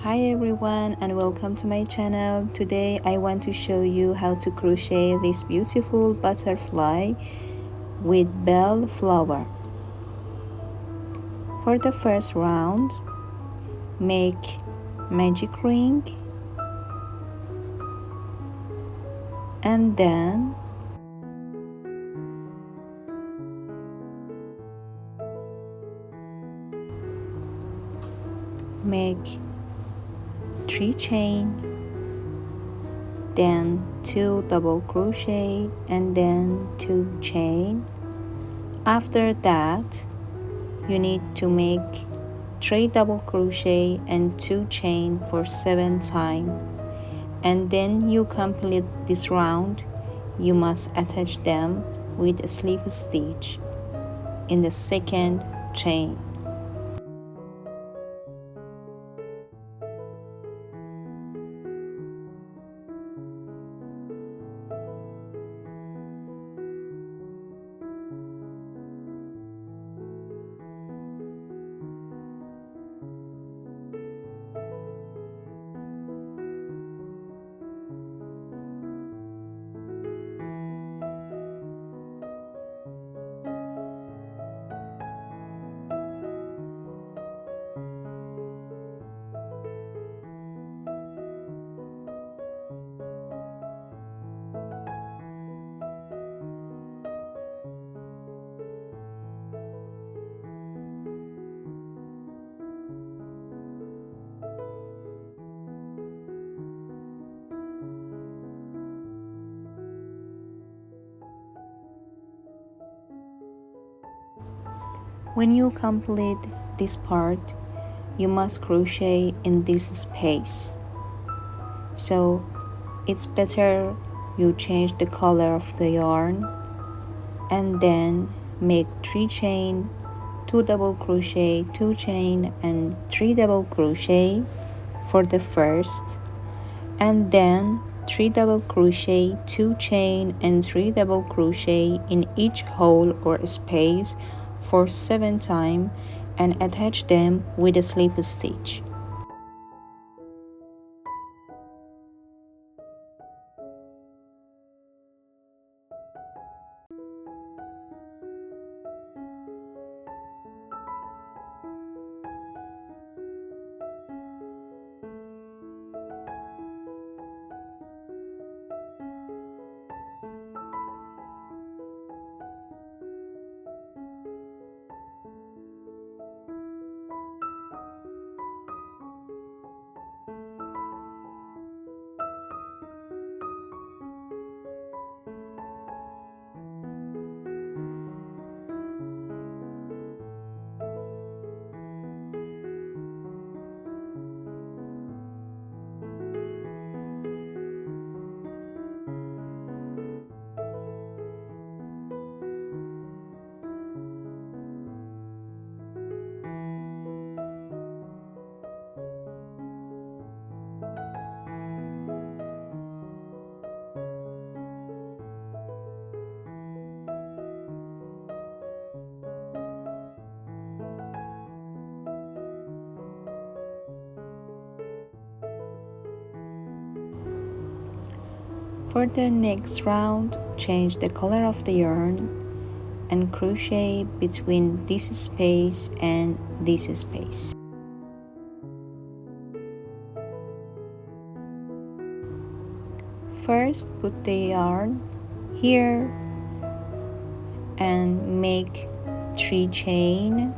Hi everyone and welcome to my channel. Today I want to show you how to crochet this beautiful butterfly with bell flower. For the first round, make magic ring and then make 3 chain, then 2 double crochet and then 2 chain. After that, you need to make 3 double crochet and 2 chain for 7 times, and then you complete this round. You must attach them with a slip stitch in the second chain. When you complete this part, you must crochet in this space. So it's better you change the color of the yarn and then make 3 chain, 2 double crochet, 2 chain and 3 double crochet for the first, and then 3 double crochet, 2 chain and 3 double crochet in each hole or space for 7 times and attach them with a slip stitch. For the next round, change the color of the yarn and crochet between this space and this space. First, put the yarn here and make 3 chain,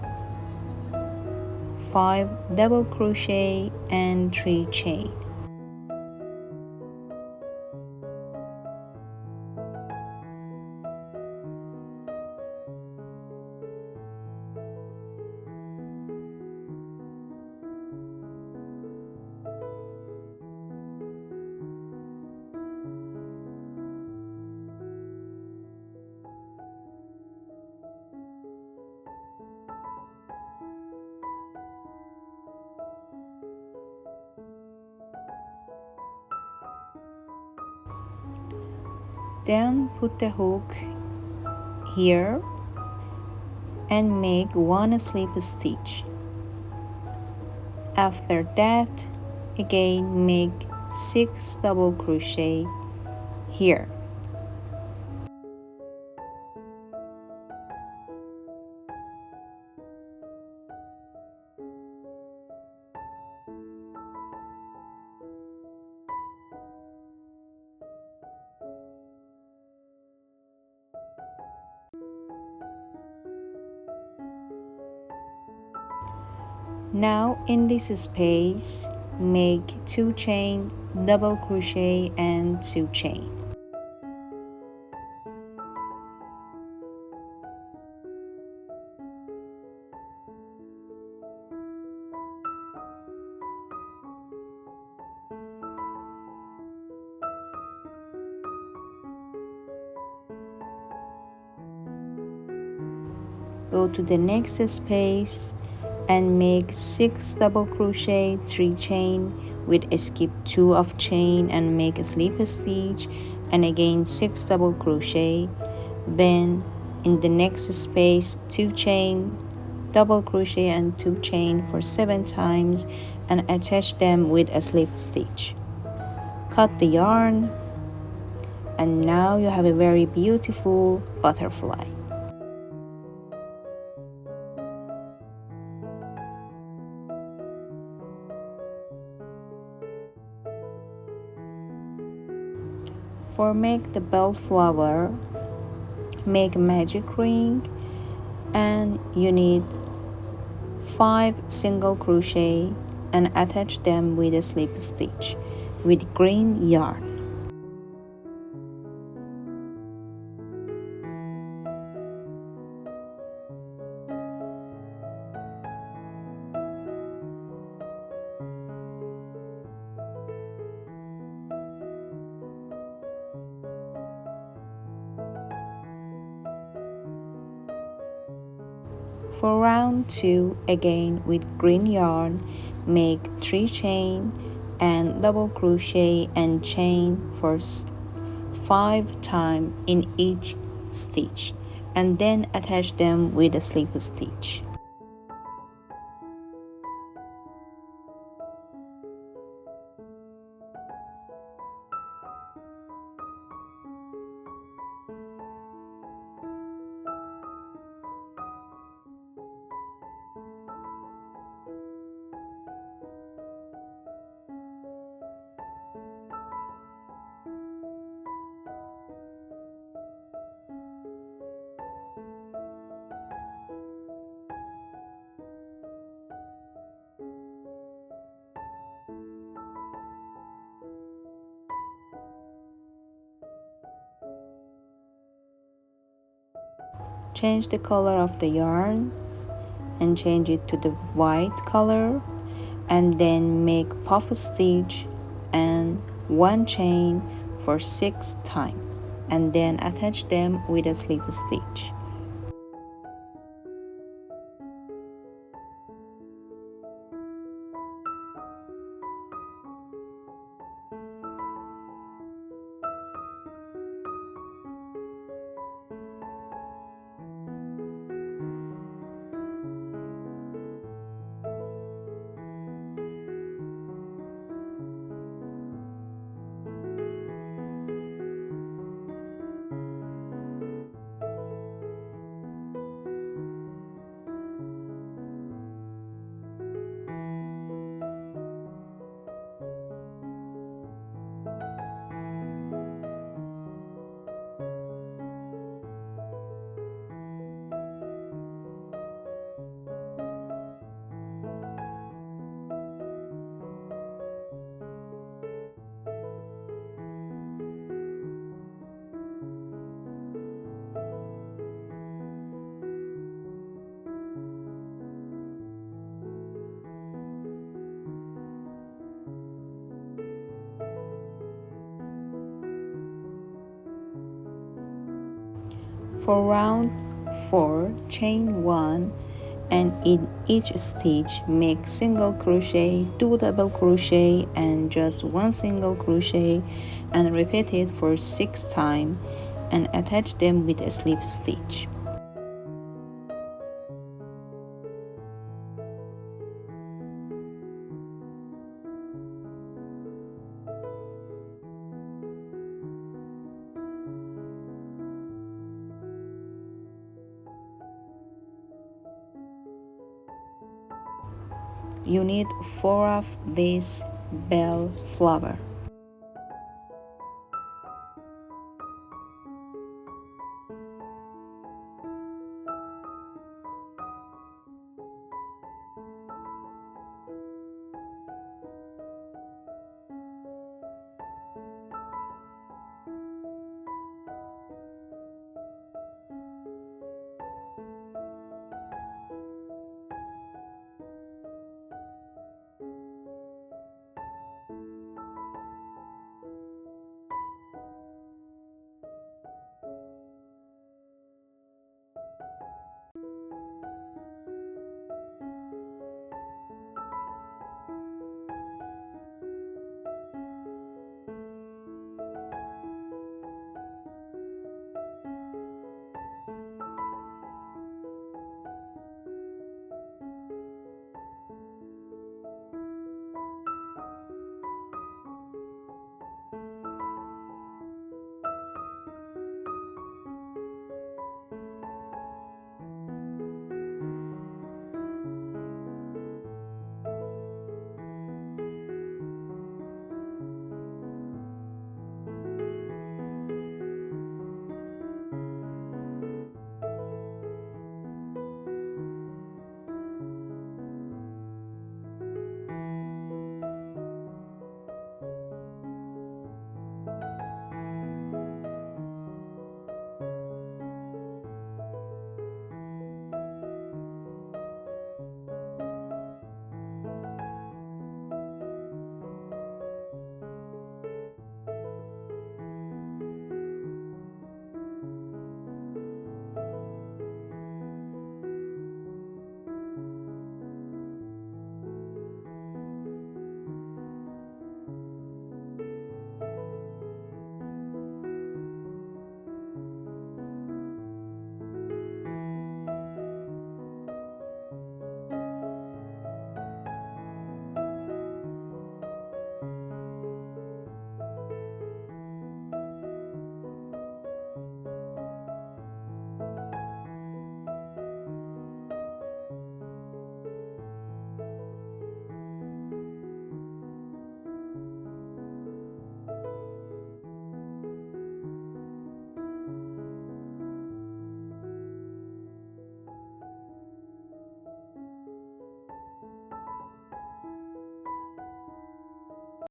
5 double crochet and 3 chain. Then put the hook here and make 1 slip stitch. After that, again make 6 double crochet here. Now in this space, make 2 chain, double crochet and 2 chain. Go to the next space and make 6 double crochet, 3 chain, with skip 2 of chain and make a slip stitch, and again 6 double crochet. Then in the next space 2 chain, double crochet and 2 chain for 7 times and attach them with a slip stitch. Cut the yarn, and now you have a very beautiful butterfly. For make the bellflower, make a magic ring, and you need 5 single crochet and attach them with a slip stitch with green yarn. For round 2, again with green yarn, make 3 chain and double crochet and chain for 5 times in each stitch, and then attach them with a slip stitch. Change the color of the yarn and change it to the white color, and then make puff stitch and 1 chain for 6 times, and then attach them with a slip stitch. For round 4, chain 1, and in each stitch make single crochet, 2 double crochet and just 1 single crochet, and repeat it for 6 times and attach them with a slip stitch. you need 4 of this bell flower.